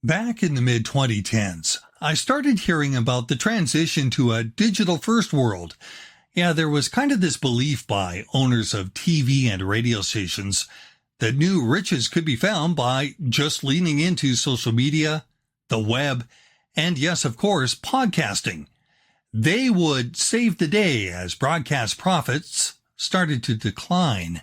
Back in the mid-2010s, I started hearing about the transition to a digital-first world. Yeah, there was kind of this belief by owners of TV and radio stations that new riches could be found by just leaning into social media, the web, and yes, of course, podcasting. They would save the day as broadcast profits started to decline.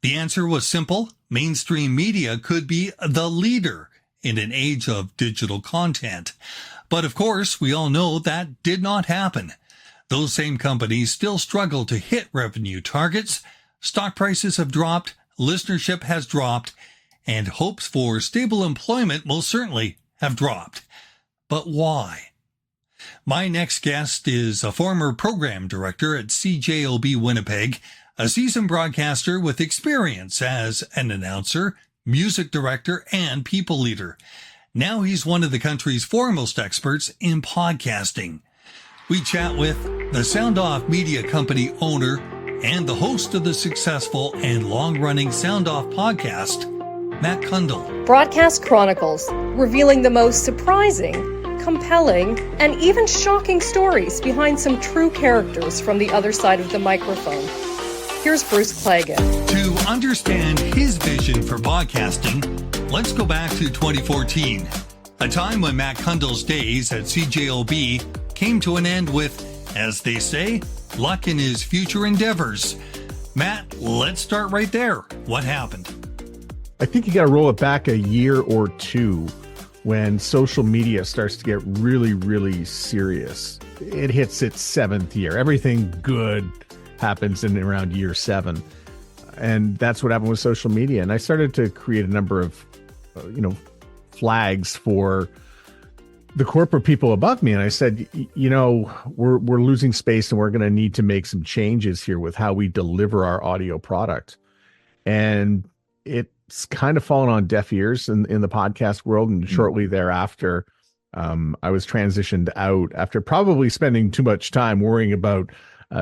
The answer was simple. Mainstream media could be the leader in an age of digital content. But of course, we all know that did not happen. Those same companies still struggle to hit revenue targets. Stock prices have dropped, listenership has dropped, and hopes for stable employment most certainly have dropped. But why? My next guest is a former program director at CJOB Winnipeg, a seasoned broadcaster with experience as an announcer, music director, and people leader. Now he's one of the country's foremost experts in podcasting. We chat with the SoundOff Media Company owner and the host of the successful and long-running SoundOff podcast, Matt Cundill. Broadcast Chronicles, revealing the most surprising, compelling, and even shocking stories behind some true characters from the other side of the microphone. Here's Bruce Claggett. To understand his vision for podcasting, let's go back to 2014, a time when Matt Cundill's days at CJOB came to an end with, as they say, luck in his future endeavors. Matt, let's start right there. What happened? I think you got to roll it back a year or two when social media starts to get really, really serious. It hits its seventh year. Everything good happens in around year 7. And that's what happened with social media. And I started to create a number of, flags for the corporate people above me. And I said, we're losing space and we're going to need to make some changes here with how we deliver our audio product. And it's kind of fallen on deaf ears in the podcast world. And shortly thereafter, I was transitioned out after probably spending too much time worrying about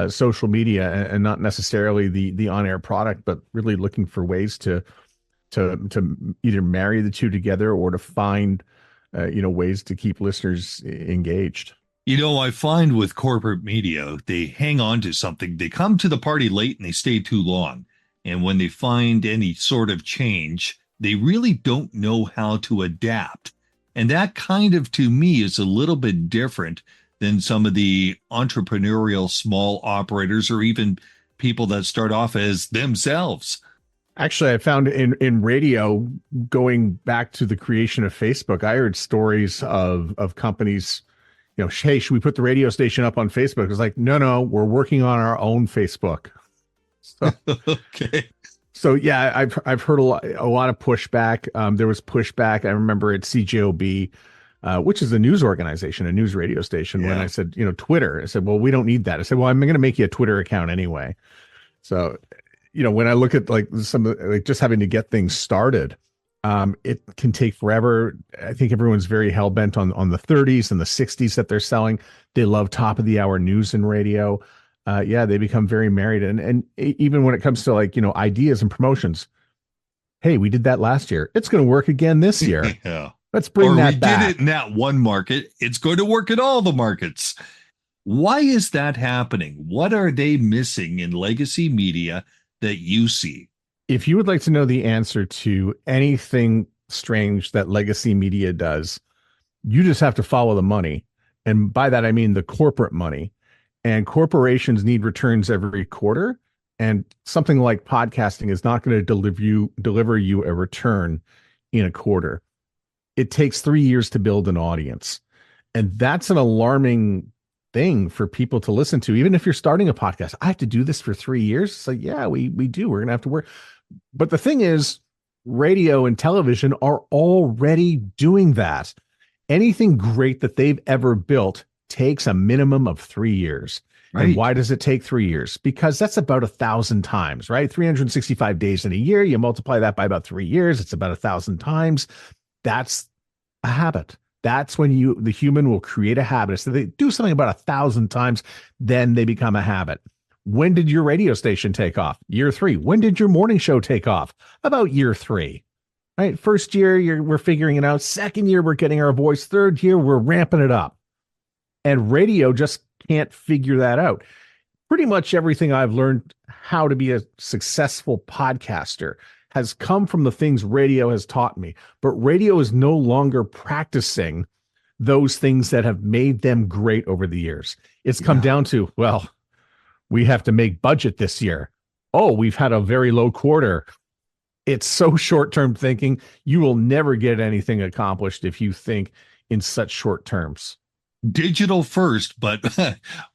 social media and not necessarily the on-air product, but really looking for ways to either marry the two together or to find ways to keep listeners engaged. I find with corporate media, they hang on to something. They come to the party late and they stay too long. And when they find any sort of change, they really don't know how to adapt. And that kind of, to me, is a little bit different than some of the entrepreneurial small operators or even people that start off as themselves. Actually, I found in radio, going back to the creation of Facebook, I heard stories of companies, hey, should we put the radio station up on Facebook? It's like, no, we're working on our own Facebook. So, okay. So yeah, I've heard a lot of pushback. There was pushback. I remember at CJOB, which is a news organization, a news radio station. Yeah. When I said, Twitter, I said, well, we don't need that. I said, well, I'm going to make you a Twitter account anyway. So, when I look at just having to get things started, it can take forever. I think everyone's very hell bent on the 30s and the 60s that they're selling. They love top of the hour news and radio. They become very married. And even when it comes to ideas and promotions, hey, we did that last year. It's going to work again this year. Yeah. Let's bring that back. We did it in that one market. It's going to work in all the markets. Why is that happening? What are they missing in legacy media that you see? If you would like to know the answer to anything strange that legacy media does, you just have to follow the money. And by that, I mean the corporate money. And corporations need returns every quarter. And something like podcasting is not going to deliver you a return in a quarter. It takes 3 years to build an audience. And that's an alarming thing for people to listen to. Even if you're starting a podcast, I have to do this for 3 years. So yeah, we do. We're going to have to work. But the thing is, radio and television are already doing that. Anything great that they've ever built takes a minimum of 3 years. Right. And why does it take 3 years? Because that's about 1,000 times, right? 365 days in a year. You multiply that by about 3 years. It's about 1,000 times. That's a habit. That's when the human will create a habit. So they do something about 1,000 times, then they become a habit. When did your radio station take off? Year 3. When did your morning show take off? About year 3. right? First year, we're figuring it out. Second year, we're getting our voice. Third year, we're ramping it up. And radio just can't figure that out. Pretty much everything I've learned how to be a successful podcaster has come from the things radio has taught me. But radio is no longer practicing those things that have made them great over the years. It's come down to, well, we have to make budget this year. Oh, we've had a very low quarter. It's so short-term thinking. You will never get anything accomplished if you think in such short terms. Digital first, but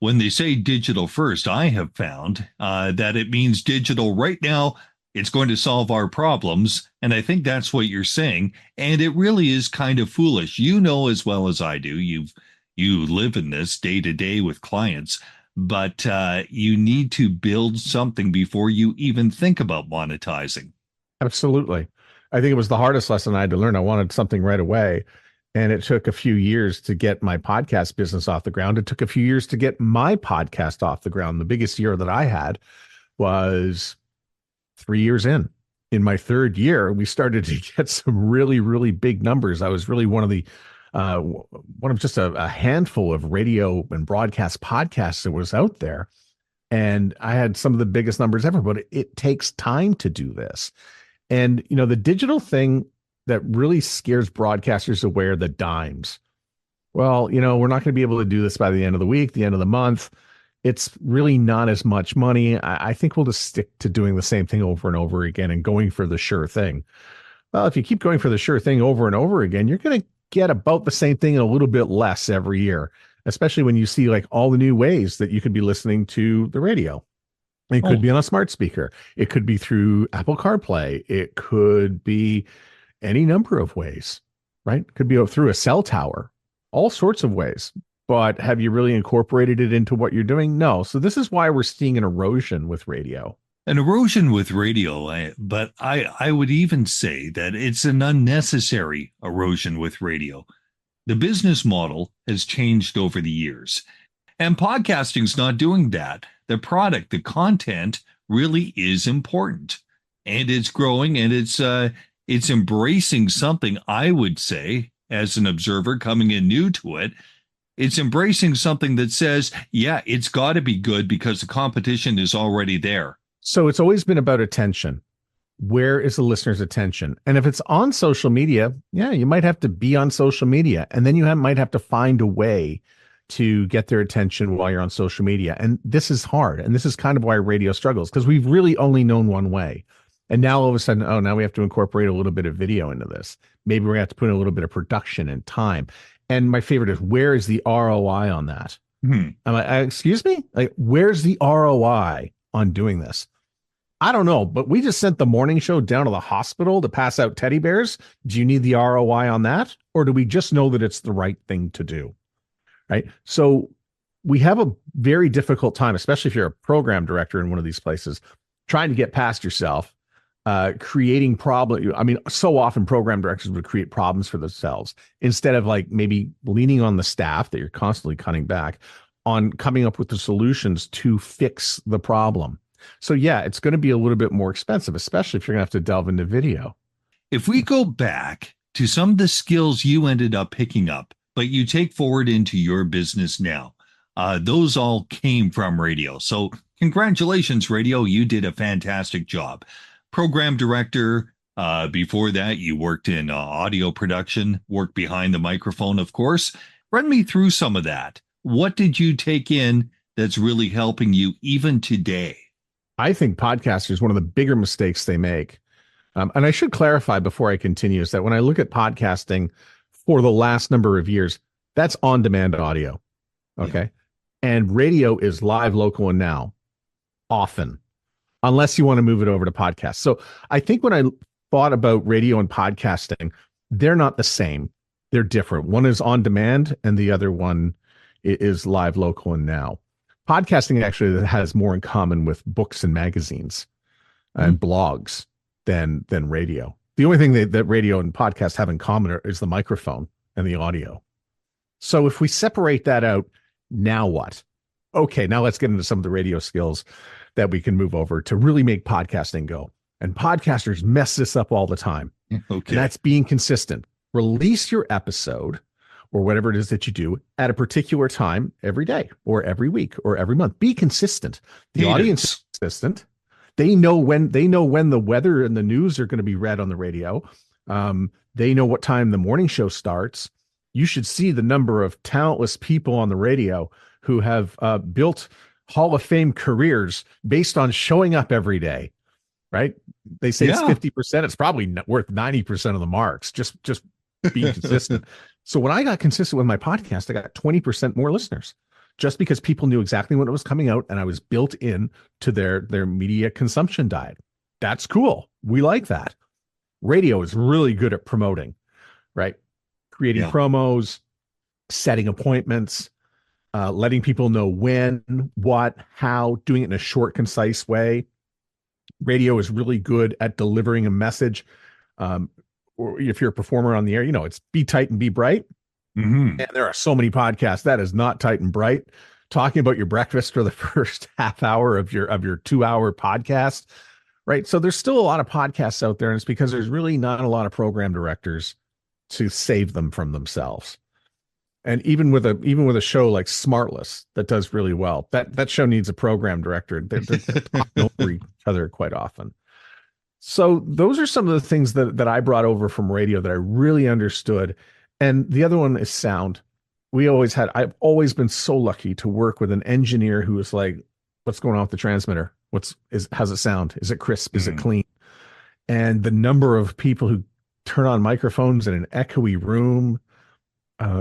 when they say digital first, I have found that it means digital right now. It's going to solve our problems. And I think that's what you're saying. And it really is kind of foolish. You know as well as I do, you live in this day to day with clients, but you need to build something before you even think about monetizing. Absolutely. I think it was the hardest lesson I had to learn. I wanted something right away. And it took a few years to get my podcast business off the ground. It took a few years to get my podcast off the ground. The biggest year that I had was 3 years in. In my third year, we started to get some really, really big numbers. I was really one of just a handful of radio and broadcast podcasts that was out there. And I had some of the biggest numbers ever, but it takes time to do this. And, the digital thing that really scares broadcasters away are the dimes. Well, we're not going to be able to do this by the end of the week, the end of the month. It's really not as much money. I think we'll just stick to doing the same thing over and over again and going for the sure thing. Well, if you keep going for the sure thing over and over again, you're going to get about the same thing and a little bit less every year, especially when you see like all the new ways that you could be listening to the radio. It could be on a smart speaker. It could be through Apple CarPlay. It could be any number of ways, right? It could be through a cell tower, all sorts of ways. But have you really incorporated it into what you're doing? No. So this is why we're seeing an erosion with radio. An erosion with radio, but I would even say that it's an unnecessary erosion with radio. The business model has changed over the years, and podcasting's not doing that. The product, the content really is important, and it's growing, and it's embracing something. I would say, as an observer coming in new to it, it's embracing something that says, yeah, it's got to be good because the competition is already there. So it's always been about attention. Where is the listener's attention? And if it's on social media, yeah, you might have to be on social media. And then you might have to find a way to get their attention while you're on social media. And this is hard. And this is kind of why radio struggles, because we've really only known one way. And now all of a sudden, now we have to incorporate a little bit of video into this. Maybe we're going to have to put in a little bit of production and time. And my favorite is, where is the ROI on that? I'm like, excuse me? Like, where's the ROI on doing this? I don't know, but we just sent the morning show down to the hospital to pass out teddy bears. Do you need the ROI on that? Or do we just know that it's the right thing to do? Right. So we have a very difficult time, especially if you're a program director in one of these places, trying to get past yourself, creating problems. I mean, so often program directors would create problems for themselves instead of like maybe leaning on the staff that you're constantly cutting back on coming up with the solutions to fix the problem. So yeah, it's going to be a little bit more expensive, especially if you're going to have to delve into video. If we go back to some of the skills you ended up picking up, but you take forward into your business now, those all came from radio. So congratulations, radio. You did a fantastic job. Program director. Before that, you worked in audio production, worked behind the microphone, of course. Run me through some of that. What did you take in that's really helping you even today? I think podcasters, one of the bigger mistakes they make, and I should clarify before I continue, is that when I look at podcasting for the last number of years, that's on-demand audio, okay? Yeah. And radio is live, local, and now, often, unless you want to move it over to podcasts. So I think when I thought about radio and podcasting, they're not the same. They're different. One is on-demand, and the other one is live, local, and now. Podcasting actually has more in common with books and magazines and blogs than radio. The only thing that radio and podcasts have in common is the microphone and the audio. So if we separate that out, now what? Okay, now let's get into some of the radio skills that we can move over to really make podcasting go. And podcasters mess this up all the time. Okay. And that's being consistent. Release your episode or whatever it is that you do at a particular time every day or every week or every month. Be consistent. The audience is consistent. They know when the weather and the news are going to be read on the radio. They know what time the morning show starts. You should see the number of talentless people on the radio who have built Hall of Fame careers based on showing up every day, right? They say it's 50%. It's probably worth 90% of the marks, just being consistent. So when I got consistent with my podcast, I got 20% more listeners just because people knew exactly when it was coming out and I was built in to their media consumption diet. That's cool. We like that. Radio is really good at promoting, right? Creating promos, setting appointments, letting people know when, what, how, doing it in a short, concise way. Radio is really good at delivering a message. Or if you're a performer on the air, it's be tight and be bright. Mm-hmm. And there are so many podcasts that is not tight and bright. Talking about your breakfast for the first half hour of your 2-hour podcast, right? So there's still a lot of podcasts out there, and it's because there's really not a lot of program directors to save them from themselves. And even with a show like Smartless that does really well, that show needs a program director. They're talking over each other quite often. So those are some of the things that I brought over from radio that I really understood. And the other one is sound. I've always been so lucky to work with an engineer who was like, what's going on with the transmitter? How's it sound? Is it crisp? Is it clean? And the number of people who turn on microphones in an echoey room,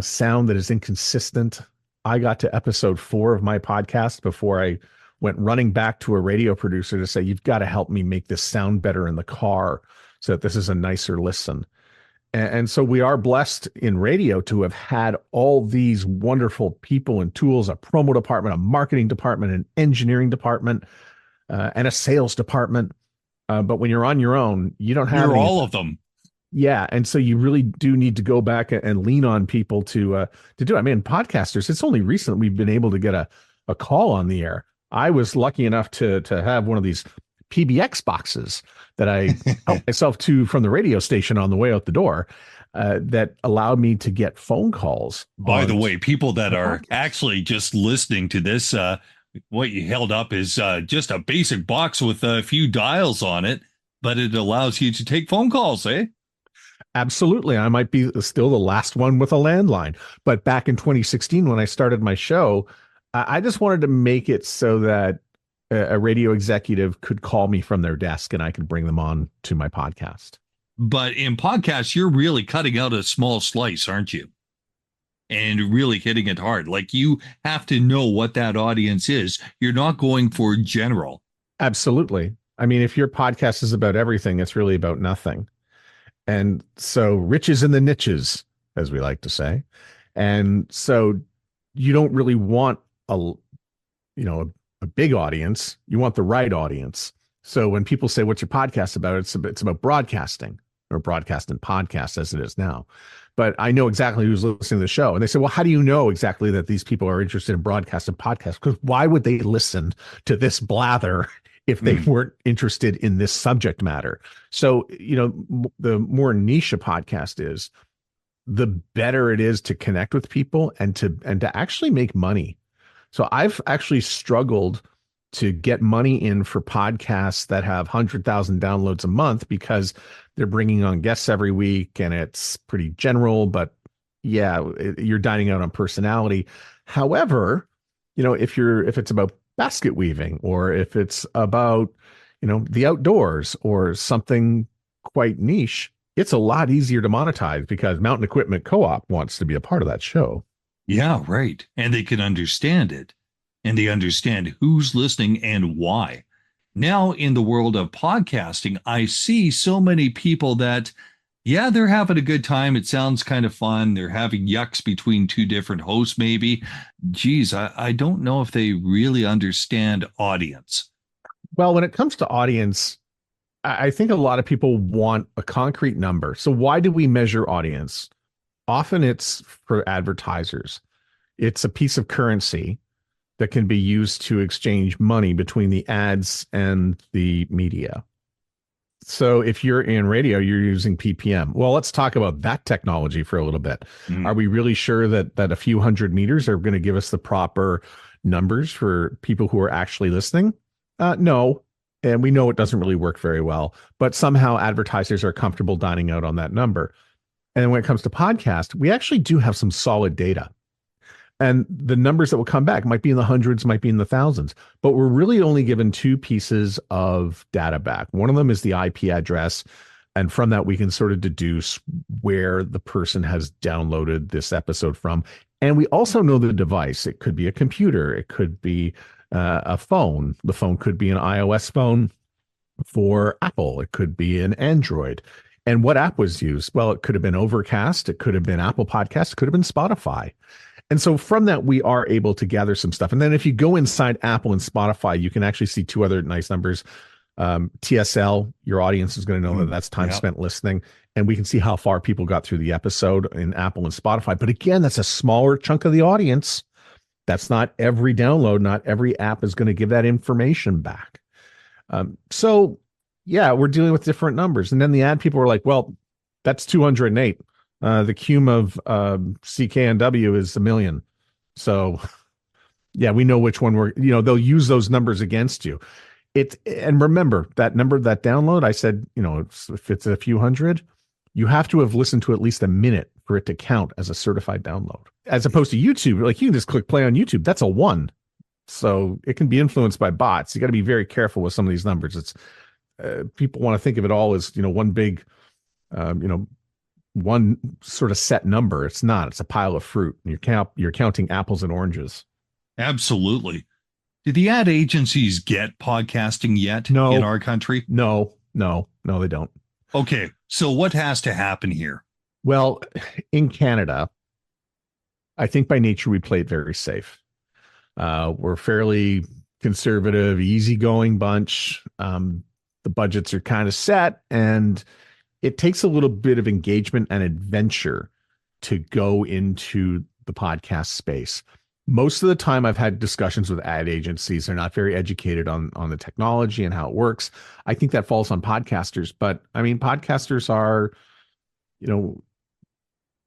sound that is inconsistent. I got to episode 4 of my podcast before I went running back to a radio producer to say, you've got to help me make this sound better in the car so that this is a nicer listen. And so we are blessed in radio to have had all these wonderful people and tools, a promo department, a marketing department, an engineering department, and a sales department. But when you're on your own, you don't have all of them. Yeah. And so you really do need to go back and lean on people to do it. I mean, podcasters, it's only recent we've been able to get a call on the air. I was lucky enough to have one of these PBX boxes that I helped myself to from the radio station on the way out the door that allowed me to get phone calls. By the way, people that are actually just listening to this, what you held up is just a basic box with a few dials on it, but it allows you to take phone calls, eh? Absolutely. I might be still the last one with a landline. But back in 2016, when I started my show, I just wanted to make it so that a radio executive could call me from their desk and I could bring them on to my podcast. But in podcasts, you're really cutting out a small slice, aren't you? And really hitting it hard. Like you have to know what that audience is. You're not going for general. Absolutely. I mean, if your podcast is about everything, it's really about nothing. And so riches in the niches, as we like to say. And so you don't really want a big audience. You want the right audience. So when people say, what's your podcast about? It's about broadcasting or broadcast and podcast as it is now. But I know exactly who's listening to the show. And they say, well, how do you know exactly that these people are interested in broadcast and podcast? Because why would they listen to this blather if they weren't interested in this subject matter? So, the more niche a podcast is, the better it is to connect with people and to actually make money. So I've actually struggled to get money in for podcasts that have 100,000 downloads a month because they're bringing on guests every week and it's pretty general, but you're dining out on personality. However, if it's about basket weaving or if it's about, the outdoors or something quite niche, it's a lot easier to monetize because Mountain Equipment Co-op wants to be a part of that show. Yeah, right. And they can understand it. And they understand who's listening and why. Now, in the world of podcasting, I see so many people that, they're having a good time. It sounds kind of fun. They're having yucks between two different hosts, maybe. Geez, I don't know if they really understand audience. Well, when it comes to audience, I think a lot of people want a concrete number. So why do we measure audience? Often it's for advertisers. It's a piece of currency that can be used to exchange money between the ads and the media. So if you're in radio, you're using PPM. Well, let's talk about that technology for a little bit. Are we really sure that a few hundred meters are going to give us the proper numbers for people who are actually listening? No. And we know it doesn't really work very well, but somehow advertisers are comfortable dining out on that number. And when it comes to podcast, we actually do have some solid data. And the numbers that will come back might be in the hundreds, might be in the thousands, but we're really only given two pieces of data back. One of them is the IP address. And from that, we can sort of deduce where the person has downloaded this episode from. And we also know the device. It could be a computer. It could be a phone. The phone could be an iOS phone for Apple. It could be an Android. And what app was used? Well, it could have been Overcast. It could have been Apple Podcasts. It could have been Spotify. And so from that, we are able to gather some stuff. And then if you go inside Apple and Spotify, you can actually see two other nice numbers. TSL, your audience is going to know that that's time spent listening. And we can see how far people got through the episode in Apple and Spotify. But again, that's a smaller chunk of the audience. That's not every download. Not every app is going to give that information back. So yeah, we're dealing with different numbers. And then the ad people are like, well, that's 208. The cum of CKNW is 1 million. So yeah, we know which one they'll use those numbers against you. And remember that number, that download, I said, if it's a few hundred, you have to have listened to at least a minute for it to count as a certified download. As opposed to YouTube, like you can just click play on YouTube. That's a 1. So it can be influenced by bots. You got to be very careful with some of these numbers. It's people want to think of it all as, one big, one sort of set number. It's not. It's a pile of fruit. And you're counting apples and oranges. Absolutely. Did the ad agencies get podcasting yet in our country? No, they don't. Okay, so what has to happen here? Well, in Canada, I think by nature we play it very safe. We're fairly conservative, easygoing bunch. The budgets are kind of set, and it takes a little bit of engagement and adventure to go into the podcast space. Most of the time I've had discussions with ad agencies. They're not very educated on the technology and how it works. I think that falls on podcasters, but I mean, podcasters are,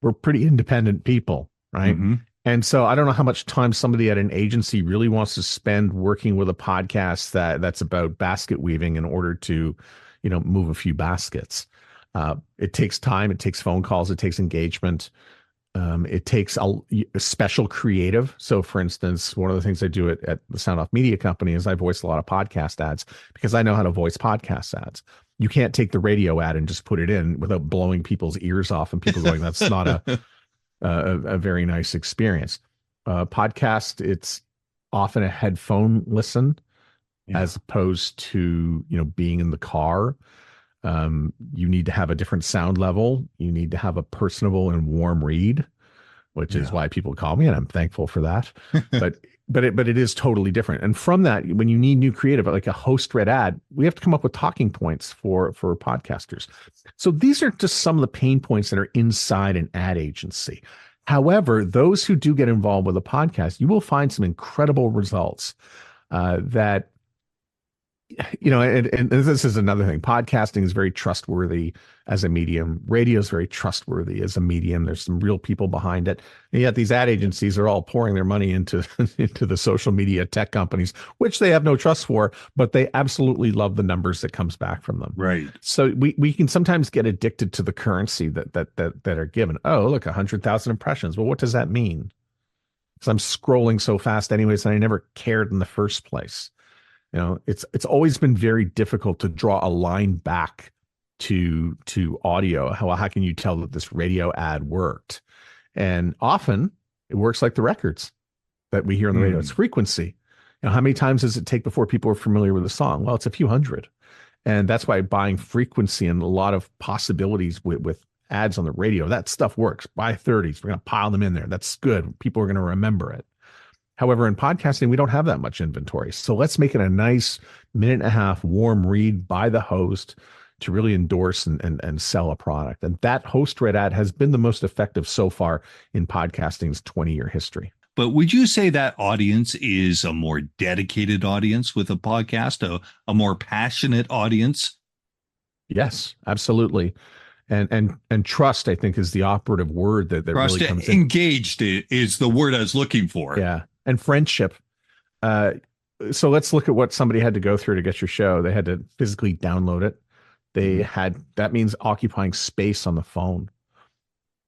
we're pretty independent people, right? Mm-hmm. And so I don't know how much time somebody at an agency really wants to spend working with a podcast that's about basket weaving in order to, move a few baskets. It takes time. It takes phone calls. It takes engagement. It takes a special creative. So for instance, one of the things I do at the SoundOff Media Company is I voice a lot of podcast ads because I know how to voice podcast ads. You can't take the radio ad and just put it in without blowing people's ears off and people going, that's not a very nice experience. Podcast, it's often a headphone listen as opposed to, being in the car. You need to have a different sound level. You need to have a personable and warm read, which is why people call me, and I'm thankful for that. But it is totally different. And from that, when you need new creative, like a host read ad, we have to come up with talking points for podcasters. So these are just some of the pain points that are inside an ad agency. However, those who do get involved with a podcast, you will find some incredible results that, and this is another thing. Podcasting is very trustworthy as a medium. Radio is very trustworthy as a medium. There's some real people behind it. And yet these ad agencies are all pouring their money into the social media tech companies, which they have no trust for, but they absolutely love the numbers that comes back from them. Right. So we can sometimes get addicted to the currency that are given. Oh, look, 100,000 impressions. Well, what does that mean? Because I'm scrolling so fast anyways, and I never cared in the first place. It's always been very difficult to draw a line back to audio. How can you tell that this radio ad worked? And often it works like the records that we hear on the radio. It's frequency. How many times does it take before people are familiar with a song? Well, it's a few hundred. And that's why buying frequency and a lot of possibilities with ads on the radio, that stuff works. Buy 30s. We're going to pile them in there. That's good. People are going to remember it. However, in podcasting, we don't have that much inventory. So let's make it a nice 1.5-minute warm read by the host to really endorse and sell a product. And that host read ad has been the most effective so far in podcasting's 20-year history. But would you say that audience is a more dedicated audience with a podcast, a more passionate audience? Yes, absolutely. And trust, I think, is the operative word that Trust, really comes in. engaged is the word I was looking for. Yeah. And friendship. Uh, so let's look at what somebody had to go through to get your show. They had to physically download it. That means occupying space on the phone.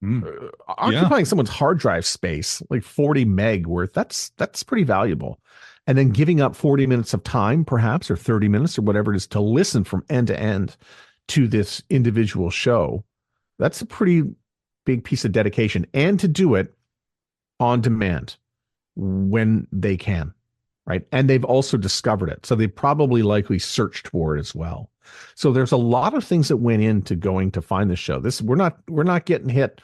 Yeah. Occupying someone's hard drive space, like 40 meg worth, that's pretty valuable. And then giving up 40 minutes of time, perhaps, or 30 minutes or whatever it is to listen from end to end to this individual show. That's a pretty big piece of dedication, and to do it on demand when they can, right? And they've also discovered it. So they probably likely searched for it as well. So there's a lot of things that went into going to find the show. We're not getting hit.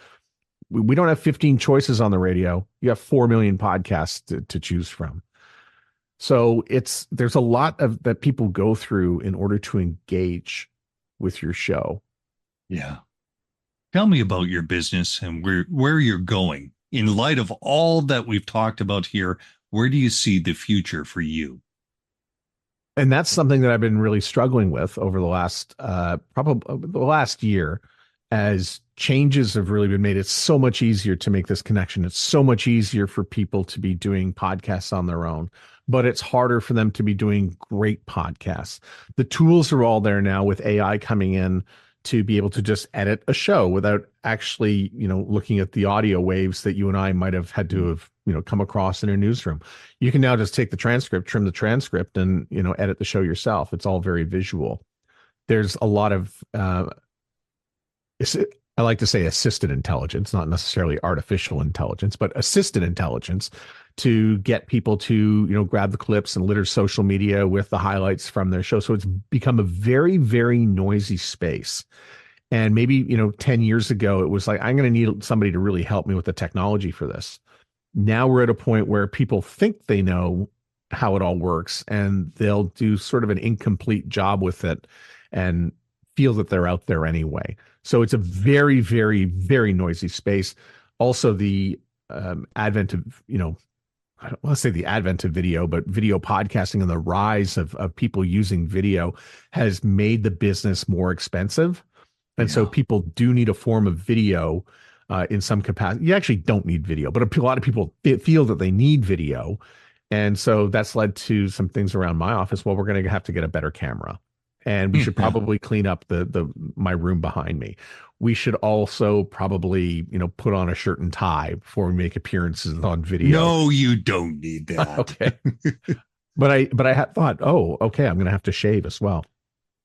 We don't have 15 choices on the radio. You have 4 million podcasts to choose from. So there's a lot of that people go through in order to engage with your show. Yeah. Tell me about your business and where you're going. In light of all that we've talked about here, where do you see the future for you? And that's something that I've been really struggling with over the last probably the last year, as changes have really been made. It's so much easier to make this connection. It's so much easier for people to be doing podcasts on their own, but it's harder for them to be doing great podcasts. The tools are all there now with AI coming in to be able to just edit a show without actually, looking at the audio waves that you and I might have had to have, come across in a newsroom. You can now just take the transcript, trim the transcript, and, edit the show yourself. It's all very visual. There's a lot of, I like to say assisted intelligence, not necessarily artificial intelligence, but assisted intelligence to get people to, grab the clips and litter social media with the highlights from their show. So it's become a very, very noisy space. And maybe, 10 years ago, it was like, I'm going to need somebody to really help me with the technology for this. Now we're at a point where people think they know how it all works, and they'll do sort of an incomplete job with it and feel that they're out there anyway. So it's a very, very, very noisy space. Also, the advent of, I don't want to say the advent of video, but video podcasting and the rise of people using video has made the business more expensive. And so people do need a form of video in some capacity. You actually don't need video, but a lot of people feel that they need video. And so that's led to some things around my office. Well, we're going to have to get a better camera, and we should probably clean up my room behind me. We should also probably, put on a shirt and tie before we make appearances on video. No, you don't need that. Okay. But I had thought, oh, okay, I'm going to have to shave as well.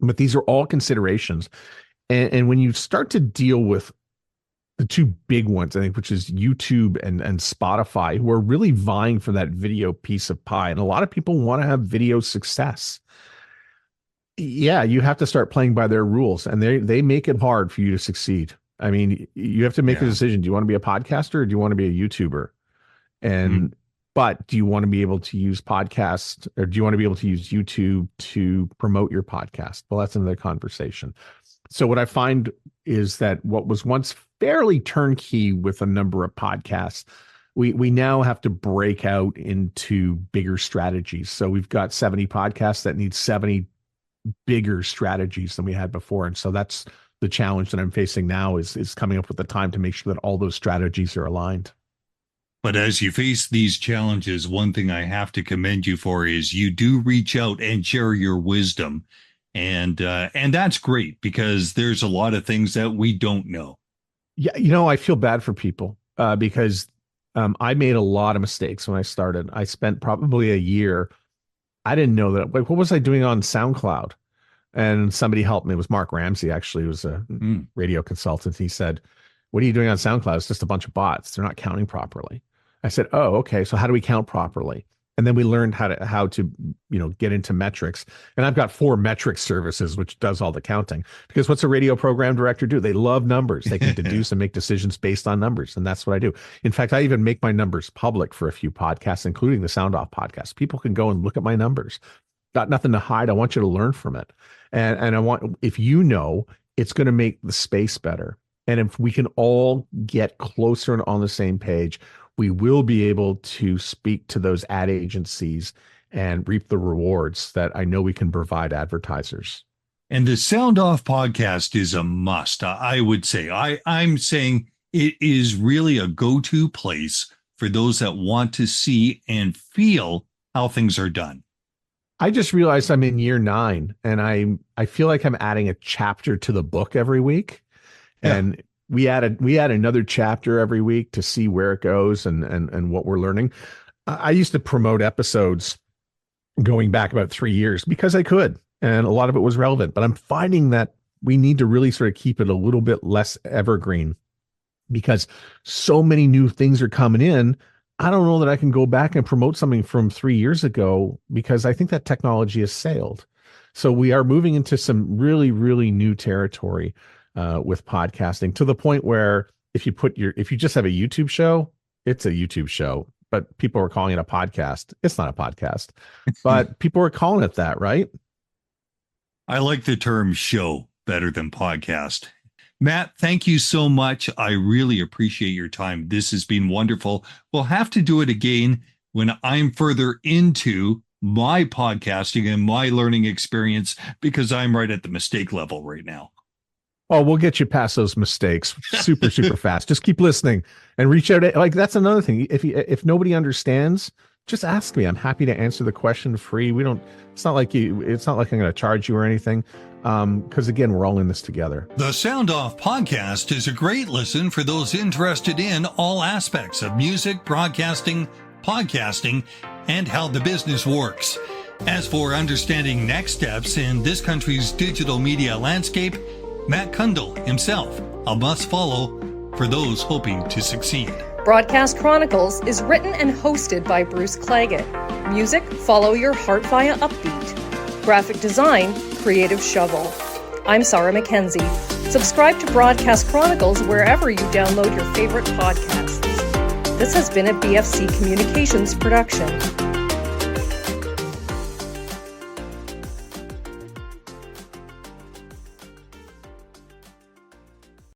But these are all considerations. And when you start to deal with the two big ones, I think, which is YouTube and Spotify, who are really vying for that video piece of pie. And a lot of people want to have video success. Yeah, you have to start playing by their rules, and they make it hard for you to succeed. I mean, you have to make a decision. Do you want to be a podcaster, or do you want to be a YouTuber? And but do you want to be able to use podcasts, or do you want to be able to use YouTube to promote your podcast? Well, that's another conversation. So what I find is that what was once fairly turnkey with a number of podcasts, we now have to break out into bigger strategies. So we've got 70 podcasts that need 70 bigger strategies than we had before. And so that's the challenge that I'm facing now is coming up with the time to make sure that all those strategies are aligned. But as you face these challenges, one thing I have to commend you for is you do reach out and share your wisdom. And that's great, because there's a lot of things that we don't know. Yeah. I feel bad for people because I made a lot of mistakes when I started. I spent probably a year. I didn't know that. Like, what was I doing on SoundCloud? And somebody helped me. It was Mark Ramsey, actually, who was a radio consultant. He said, "What are you doing on SoundCloud? It's just a bunch of bots. They're not counting properly." I said, "Oh, okay. So how do we count properly?" And then we learned how to get into metrics. And I've got 4 metric services, which does all the counting. Because what's a radio program director do? They love numbers. They can deduce and make decisions based on numbers. And that's what I do. In fact, I even make my numbers public for a few podcasts, including the SoundOff podcast. People can go and look at my numbers. Got nothing to hide. I want you to learn from it. And I want, if it's going to make the space better. And if we can all get closer and on the same page, we will be able to speak to those ad agencies and reap the rewards that I know we can provide advertisers. And the SoundOff podcast is a must, I would say. I'm saying it is really a go-to place for those that want to see and feel how things are done. I just realized I'm in year 9, and I feel like I'm adding a chapter to the book every week. Yeah. And we add another chapter every week to see where it goes and what we're learning. I used to promote episodes going back about 3 years because I could, and a lot of it was relevant, but I'm finding that we need to really sort of keep it a little bit less evergreen because so many new things are coming in. I don't know that I can go back and promote something from 3 years ago because I think that technology has sailed. So we are moving into some really, really new territory with podcasting, to the point where if you just have a YouTube show, it's a YouTube show, but people are calling it a podcast. It's not a podcast, but people are calling it that, right? I like the term show better than podcast. Matt, thank you so much. I really appreciate your time. This has been wonderful. We'll have to do it again when I'm further into my podcasting and my learning experience, because I'm right at the mistake level right now. Oh, we'll get you past those mistakes super, super fast. Just keep listening and reach out. Like, that's another thing. If nobody understands, just ask me. I'm happy to answer the question free. It's not like I'm going to charge you or anything. Because again, we're all in this together. The SoundOff podcast is a great listen for those interested in all aspects of music, broadcasting, podcasting, and how the business works. As for understanding next steps in this country's digital media landscape, Matt Cundill himself, a must follow for those hoping to succeed. Broadcast Chronicles is written and hosted by Bruce Claggett. Music, Follow Your Heart via Upbeat. Graphic design, Creative Shovel. I'm Sarah McKenzie. Subscribe to Broadcast Chronicles wherever you download your favorite podcasts. This has been a BFC Communications production.